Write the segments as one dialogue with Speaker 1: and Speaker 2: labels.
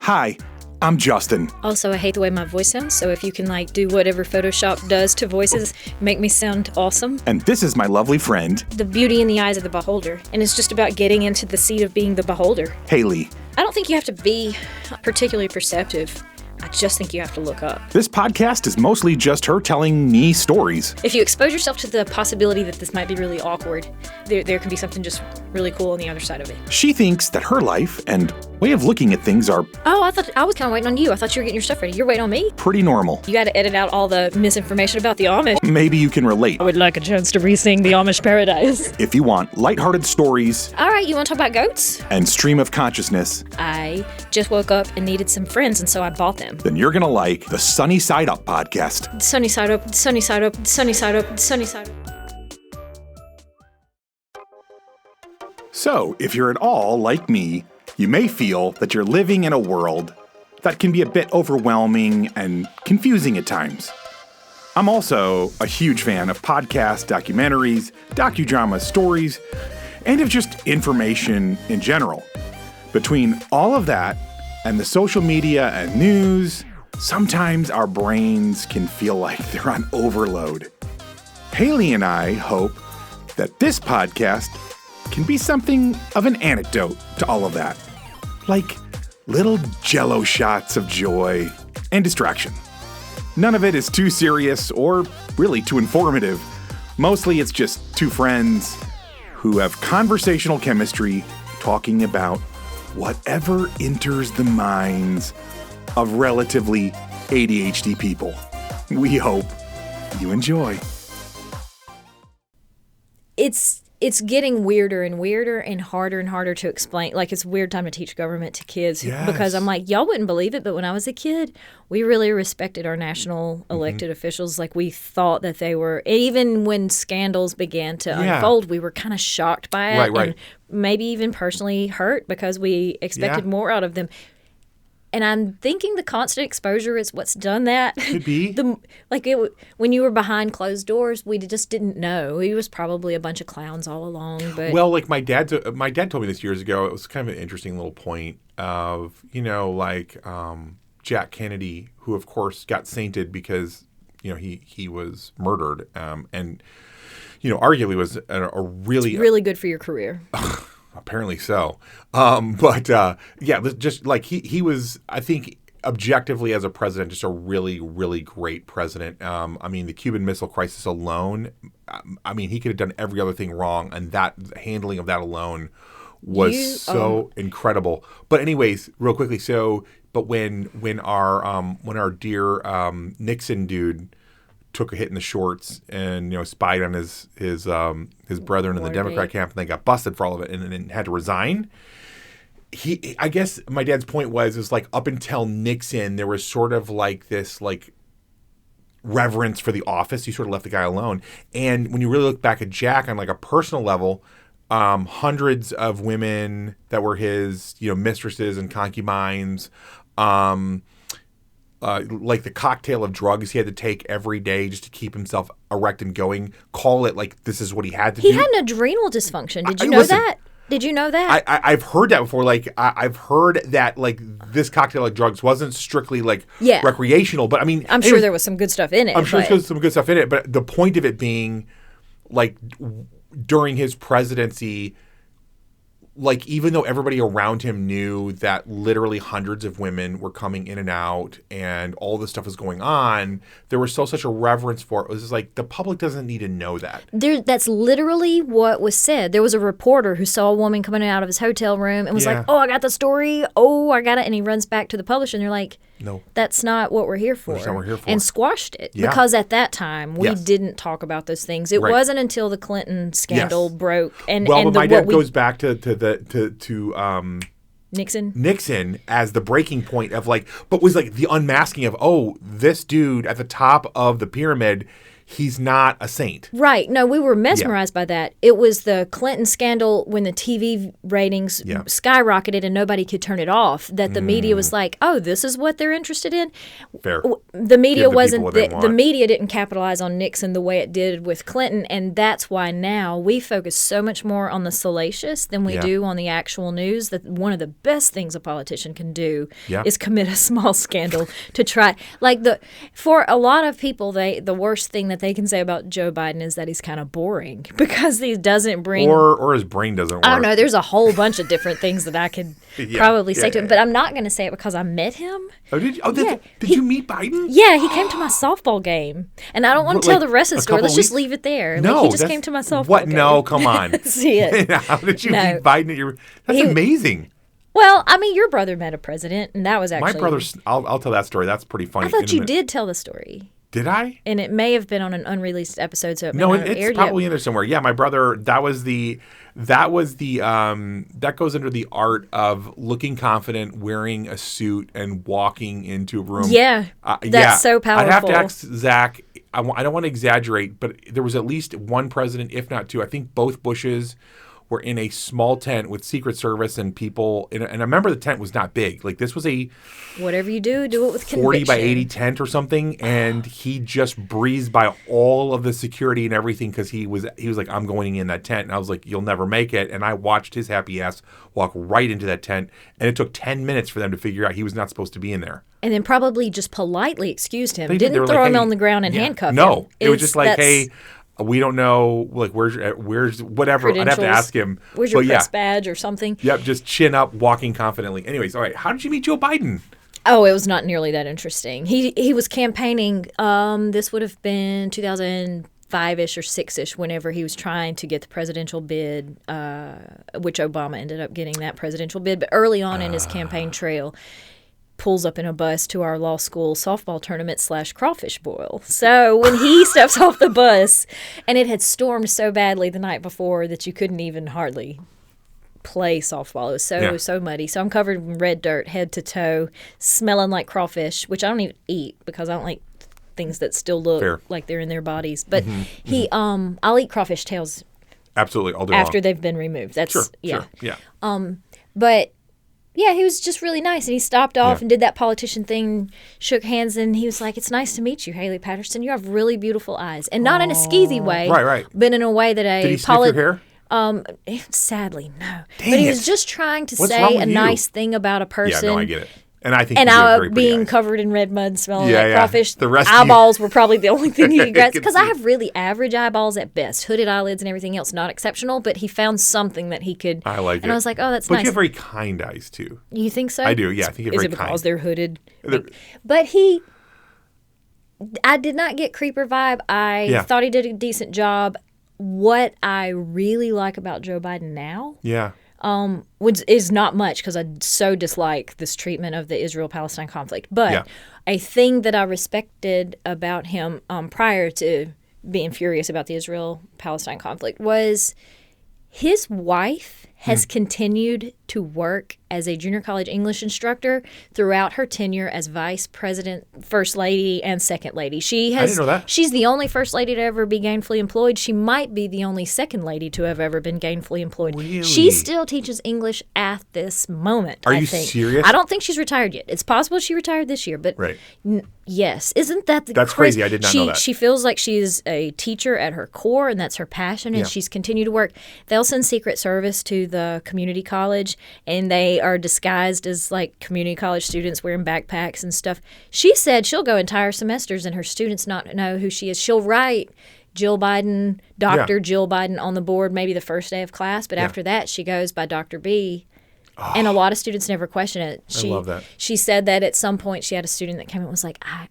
Speaker 1: Hi, I'm Justin.
Speaker 2: Also, I hate the way my voice sounds, so if you can do whatever Photoshop does to voices, make me sound awesome.
Speaker 1: And this is my lovely friend,
Speaker 2: The beauty in the eyes of the beholder, and it's just about getting into the seat of being the beholder.
Speaker 1: Hayley.
Speaker 2: I don't think you have to be particularly perceptive. I just think you have to look up.
Speaker 1: This podcast is mostly just her telling me stories.
Speaker 2: If you expose yourself to the possibility that this might be really awkward, there can be something just really cool on the other side of it.
Speaker 1: She thinks that her life and way of looking at things are
Speaker 2: Oh, I was kind of waiting on you. I thought you were getting your stuff ready. You're waiting on me?
Speaker 1: pretty normal.
Speaker 2: You got to edit out all the misinformation about the Amish.
Speaker 1: Maybe you can relate.
Speaker 2: I would like a chance to re-sing the Amish Paradise.
Speaker 1: If you want lighthearted stories
Speaker 2: All right, you want to talk about goats?
Speaker 1: and stream of consciousness,
Speaker 2: I just woke up and needed some friends, and so I bought them.
Speaker 1: then you're going to like the Sunny Side Up podcast.
Speaker 2: Sunny side up, sunny side up, sunny side up, sunny side up.
Speaker 1: So, if you're at all like me, you may feel that you're living in a world that can be a bit overwhelming and confusing at times. I'm also a huge fan of podcasts, documentaries, docudramas, stories, and of just information in general. Between all of that and the social media and news, sometimes our brains can feel like they're on overload. Hayley and I hope that this podcast can be something of an antidote to all of that. Like little jello shots of joy and distraction. None of it is too serious or really too informative. Mostly it's just two friends who have conversational chemistry talking about whatever enters the minds of relatively ADHD people. We hope you enjoy.
Speaker 2: It's getting weirder and weirder and harder to explain. Like, it's a weird time to teach government to kids.
Speaker 1: Yes.
Speaker 2: Because I'm like, y'all wouldn't believe it, but when I was a kid, we really respected our national elected officials. Like, we thought that they were, even when scandals began to unfold, we were kind of shocked by it.
Speaker 1: Right.
Speaker 2: And maybe even personally hurt because we expected more out of them. And I'm thinking the constant exposure is what's done that.
Speaker 1: Could be.
Speaker 2: When you were behind closed doors, we just didn't know. He was probably a bunch of clowns all along. But
Speaker 3: Well, like my dad told me this years ago. It was kind of an interesting little point of, Jack Kennedy, who of course got sainted because, he was murdered, and arguably was a really
Speaker 2: it's really good for your career.
Speaker 3: Apparently so. Just like he was, I think, objectively as a president, just a really, really great president. The Cuban Missile Crisis alone, he could have done every other thing wrong, and that handling of that alone was incredible. But anyways, real quickly, but when our dear Nixon dude took a hit in the shorts and spied on his brethren in the Democrat camp, and they got busted for all of it and then had to resign. I guess my dad's point was like up until Nixon, there was sort of like this reverence for the office. You sort of left the guy alone. And when you really look back at Jack on like a personal level, hundreds of women that were his mistresses and concubines. Like the cocktail of drugs he had to take every day just to keep himself erect and going. Call it like this is what he had to do.
Speaker 2: He had an adrenal dysfunction. Did you know that? Did you know that?
Speaker 3: I've heard that before. Like I've heard that like this cocktail of drugs wasn't strictly recreational, but
Speaker 2: I'm sure there was some good stuff in it.
Speaker 3: I'm sure there's some good stuff in it, but the point of it being like during his presidency, like even though everybody around him knew that literally hundreds of women were coming in and out and all this stuff was going on, there was still such a reverence for it. It was just like the public doesn't need to know that.
Speaker 2: That's literally what was said. There was a reporter who saw a woman coming out of his hotel room and was like, "Oh, I got the story. Oh, I got it." And he runs back to the publisher and they're like, "No, that's not what we're here for."
Speaker 3: That's not what we're here for.
Speaker 2: And squashed it because at that time we didn't talk about those things. It wasn't until the Clinton scandal broke.
Speaker 3: But my dad goes back to Nixon as the breaking point of but was like the unmasking of, this dude at the top of the pyramid, he's not a saint.
Speaker 2: Right. No, we were mesmerized by that. It was the Clinton scandal when the TV ratings skyrocketed and nobody could turn it off, that the media was like, oh, this is what they're interested in.
Speaker 3: Fair.
Speaker 2: The media wasn't,
Speaker 3: the
Speaker 2: media didn't capitalize on Nixon the way it did with Clinton. And that's why now we focus so much more on the salacious than we do on the actual news. That one of the best things a politician can do is commit a small scandal to try. Like for a lot of people, the worst thing that they can say about Joe Biden is that he's kind of boring because he doesn't bring
Speaker 3: or his brain doesn't work.
Speaker 2: I don't know. There's a whole bunch of different things that I could probably say to him, but I'm not going to say it because I met him.
Speaker 3: Oh, did you? Oh, did you meet Biden?
Speaker 2: Yeah, he came to my softball game, and I don't want to tell the rest of the story. Let's just leave it there.
Speaker 3: No,
Speaker 2: he just came to my softball game.
Speaker 3: No, come on.
Speaker 2: See it?
Speaker 3: How did you meet Biden? That's amazing.
Speaker 2: Well, I mean, your brother met a president, and that was actually
Speaker 3: my brother's. I'll tell that story. That's pretty funny.
Speaker 2: I thought you did tell the story.
Speaker 3: Did I?
Speaker 2: And it may have been on an unreleased episode, so
Speaker 3: it's probably in there somewhere. Yeah, my brother. That goes under the art of looking confident, wearing a suit, and walking into a room.
Speaker 2: Yeah, that's so powerful.
Speaker 3: I'd have to ask Zach. I don't want to exaggerate, but there was at least one president, if not two. I think both Bushes were in a small tent with Secret Service and people. And I remember the tent was not big. Like this was a
Speaker 2: whatever you do it with
Speaker 3: 40 by 80 tent or something. And he just breezed by all of the security and everything because he was like, I'm going in that tent. And I was like, you'll never make it. And I watched his happy ass walk right into that tent. And it took 10 minutes for them to figure out he was not supposed to be in there.
Speaker 2: And then probably just politely excused him. Didn't throw him on the ground and handcuff him.
Speaker 3: No, it was just like, hey, we don't know, like, where's whatever. I'd have to ask him.
Speaker 2: Where's your press badge or something?
Speaker 3: Yep, just chin up, walking confidently. Anyways, all right, how did you meet Joe Biden?
Speaker 2: Oh, it was not nearly that interesting. He was campaigning. This would have been 2005-ish or 6-ish, whenever he was trying to get the presidential bid, which Obama ended up getting that presidential bid. But early on in his campaign trail, pulls up in a bus to our law school softball tournament / crawfish boil. So when he steps off the bus, and it had stormed so badly the night before that you couldn't even hardly play softball. It was so muddy. So I'm covered in red dirt head to toe, smelling like crawfish, which I don't even eat because I don't like things that still look like they're in their bodies. But I'll eat crawfish tails.
Speaker 3: Absolutely, all day
Speaker 2: after
Speaker 3: long.
Speaker 2: They've been removed. That's
Speaker 3: sure,
Speaker 2: but yeah, he was just really nice, and he stopped off and did that politician thing, shook hands, and he was like, "It's nice to meet you, Hayley Patterson. You have really beautiful eyes, and not in a skeezy way,
Speaker 3: right,
Speaker 2: but in a way that
Speaker 3: Did he sniff your hair?
Speaker 2: Sadly, no.
Speaker 3: Dang
Speaker 2: but he
Speaker 3: it.
Speaker 2: was just trying to
Speaker 3: What's
Speaker 2: say a nice thing about a person.
Speaker 3: Yeah, no, I get it. And I think
Speaker 2: and
Speaker 3: I
Speaker 2: being
Speaker 3: eyes.
Speaker 2: covered in red mud, smelling like crawfish.
Speaker 3: The rest
Speaker 2: eyeballs were probably the only thing he regrets because I have really average eyeballs at best, hooded eyelids and everything else, not exceptional. But he found something that he could.
Speaker 3: I like it,
Speaker 2: and I was like, oh, that's
Speaker 3: but
Speaker 2: nice.
Speaker 3: But you have very kind eyes too.
Speaker 2: You think so?
Speaker 3: I do. Yeah, I think you're very kind.
Speaker 2: Is it because they're hooded? But I did not get creeper vibe. I thought he did a decent job. What I really like about Joe Biden now, is not much because I so dislike this treatment of the Israel-Palestine conflict. But a thing that I respected about him prior to being furious about the Israel-Palestine conflict was his wife has continued to work as a junior college English instructor throughout her tenure as vice president, first lady, and second lady. I didn't know that. She's the only first lady to ever be gainfully employed. She might be the only second lady to have ever been gainfully employed.
Speaker 3: Really?
Speaker 2: She still teaches English at this moment.
Speaker 3: Are you serious?
Speaker 2: I don't think she's retired yet. It's possible she retired this year, but yes. Isn't that
Speaker 3: That's crazy. I did not know that.
Speaker 2: She feels like she's a teacher at her core, and that's her passion, and she's continued to work. They'll send Secret Service to the community college, and they are disguised as like community college students wearing backpacks and stuff. She said she'll go entire semesters and her students not know who she is. She'll write Jill Biden, Dr. Jill Biden on the board maybe the first day of class, but after that she goes by Dr. B. And a lot of students never question it.
Speaker 3: I love that.
Speaker 2: She said that at some point she had a student that came and was like, I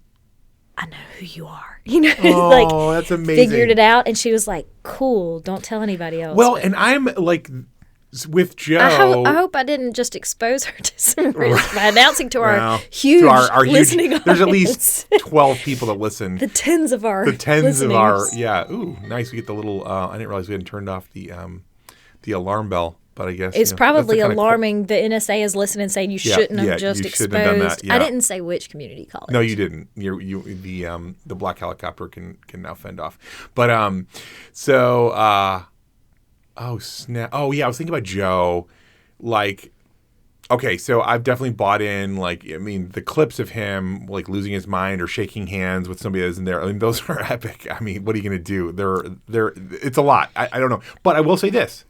Speaker 2: know who you are. You know,
Speaker 3: that's amazing.
Speaker 2: Figured it out, and she was like, cool, don't tell anybody else.
Speaker 3: Well, and I'm like, with Joe.
Speaker 2: I hope I didn't just expose her to some risk by announcing to our huge listening audience.
Speaker 3: There's at least 12 people that listen.
Speaker 2: The tens of our
Speaker 3: Ooh, nice. We get the little, I didn't realize we hadn't turned off the alarm bell. But I guess
Speaker 2: it's probably alarming. The NSA is listening and saying you shouldn't have just exposed. Have done that. Yeah. I didn't say which community college.
Speaker 3: No, you didn't. The black helicopter can now fend off. But oh snap! Oh yeah, I was thinking about Joe. Like, okay, so I've definitely bought in. Like, I mean, the clips of him like losing his mind or shaking hands with somebody that isn't there. I mean, those are epic. I mean, what are you gonna do? They're. It's a lot. I don't know, but I will say this.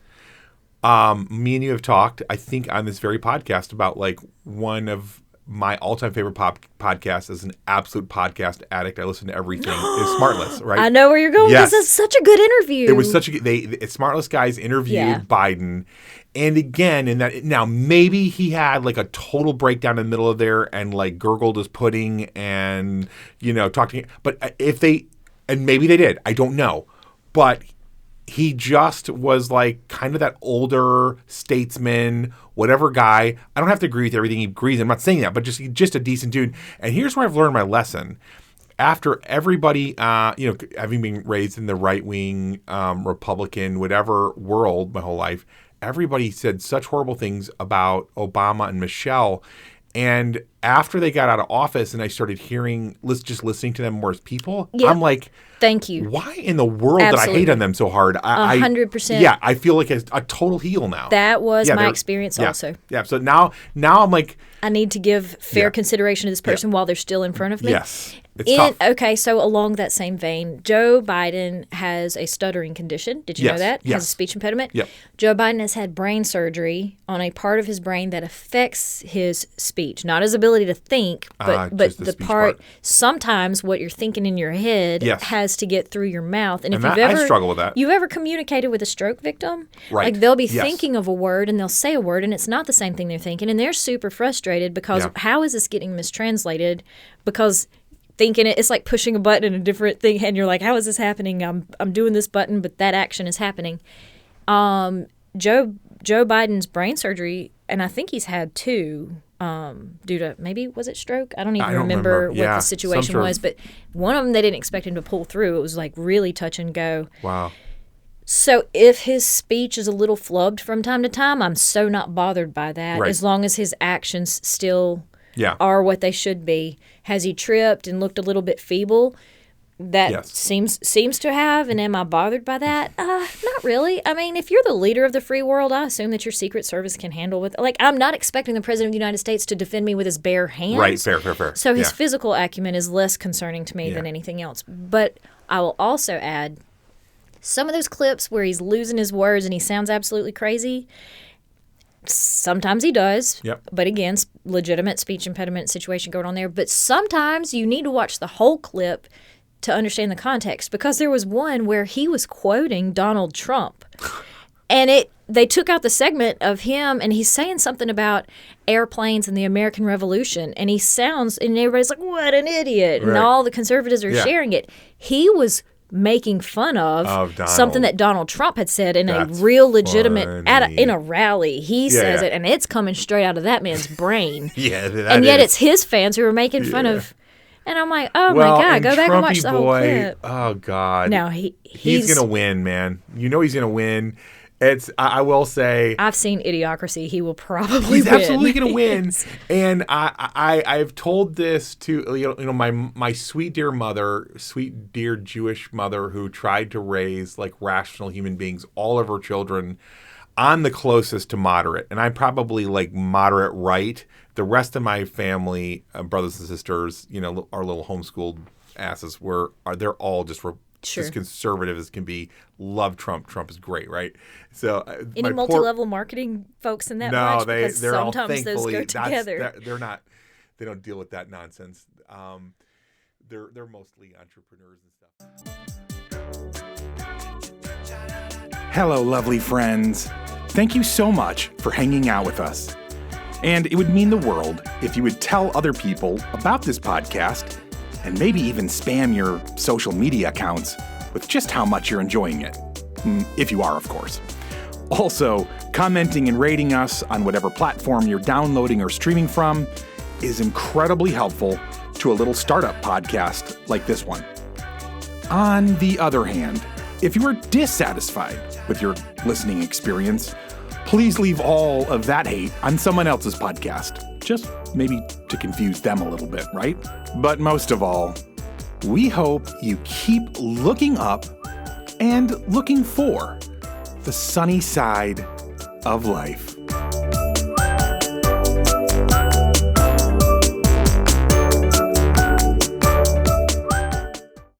Speaker 3: Me and you have talked, I think, on this very podcast about like one of my all-time favorite podcasts as an absolute podcast addict. I listen to everything. Is Smartless, right?
Speaker 2: I know where you're going because it's such a good interview.
Speaker 3: It was such a good. Smartless guys interviewed Biden, and again, in that now maybe he had like a total breakdown in the middle of there and like gurgled his pudding and talked to him. But and maybe they did. I don't know, but. He just was like kind of that older statesman, whatever guy. I don't have to agree with everything he agrees. I'm not saying that, but just a decent dude. And here's where I've learned my lesson. After everybody, having been raised in the right-wing, Republican, whatever world my whole life, everybody said such horrible things about Obama and Michelle. And after they got out of office and I started just listening to them more as people, I'm like,
Speaker 2: thank you.
Speaker 3: Why in the world did I hate on them so hard?
Speaker 2: 100%.
Speaker 3: Yeah, I feel like a total heel now.
Speaker 2: That was my experience also.
Speaker 3: Yeah, so now I'm like...
Speaker 2: I need to give fair consideration to this person while they're still in front of me.
Speaker 3: Yes. It's tough.
Speaker 2: Okay, so along that same vein, Joe Biden has a stuttering condition. Did you know that?
Speaker 3: Yes.
Speaker 2: Has a speech impediment.
Speaker 3: Yep.
Speaker 2: Joe Biden has had brain surgery on a part of his brain that affects his speech. Not his ability to think, but the part. Sometimes what you're thinking in your head has to get through your mouth. And if
Speaker 3: I struggle with that.
Speaker 2: You've ever communicated with a stroke victim?
Speaker 3: Right.
Speaker 2: Like they'll be thinking of a word and they'll say a word and it's not the same thing they're thinking. And they're super frustrated because how is this getting mistranslated? Because thinking it's like pushing a button in a different thing, and you're like, how is this happening? I'm doing this button, but that action is happening. Joe Biden's brain surgery, and I think he's had two due to was it stroke? I don't even remember what the situation was, but one of them they didn't expect him to pull through. It was like really touch and go.
Speaker 3: Wow.
Speaker 2: So if his speech is a little flubbed from time to time, I'm so not bothered by that as long as his actions still are what they should be. Has he tripped and looked a little bit feeble? That seems to have, and am I bothered by that? Not really. I mean, if you're the leader of the free world, I assume that your Secret Service can handle with. Like, I'm not expecting the President of the United States to defend me with his bare hands.
Speaker 3: Right, fair.
Speaker 2: So his physical acumen is less concerning to me than anything else. But I will also add some of those clips where he's losing his words and he sounds absolutely crazy. Sometimes he does, but again, legitimate speech impediment situation going on there. But sometimes you need to watch the whole clip to understand the context, because there was one where he was quoting Donald Trump, and they took out the segment of him, and he's saying something about airplanes and the American Revolution, and he sounds, and everybody's like, what an idiot, and all the conservatives are sharing it. He was making fun of something that Donald Trump had said in a real legitimate in a rally. He says it, and it's coming straight out of that man's brain. And yet it's his fans who are making fun of. And I'm like, oh my God, go back and watch the whole clip.
Speaker 3: Oh God,
Speaker 2: no,
Speaker 3: he's gonna win, man. You know he's gonna win. I will say,
Speaker 2: I've seen Idiocracy. He will probably
Speaker 3: he's
Speaker 2: win.
Speaker 3: absolutely going to win. And I've told this to my sweet dear mother, sweet dear Jewish mother, who tried to raise like rational human beings, all of her children. I'm the closest to moderate, and I'm probably like moderate right. The rest of my family, brothers and sisters, our little homeschooled asses, they're all just as conservative as can be. Love Trump. Trump is great, right? So
Speaker 2: any multi-level marketing folks in that?
Speaker 3: No,
Speaker 2: they're
Speaker 3: sometimes
Speaker 2: all thankfully those go together.
Speaker 3: They're not. They don't deal with that nonsense. They're mostly entrepreneurs and
Speaker 1: stuff. Hello, lovely friends. Thank you so much for hanging out with us. And it would mean the world if you would tell other people about this podcast, and maybe even spam your social media accounts with just how much you're enjoying it. If you are, of course. Also, commenting and rating us on whatever platform you're downloading or streaming from is incredibly helpful to a little startup podcast like this one. On the other hand, if you are dissatisfied with your listening experience, please leave all of that hate on someone else's podcast. Just maybe to confuse them a little bit, right? But most of all, we hope you keep looking up and looking for the sunny side of life.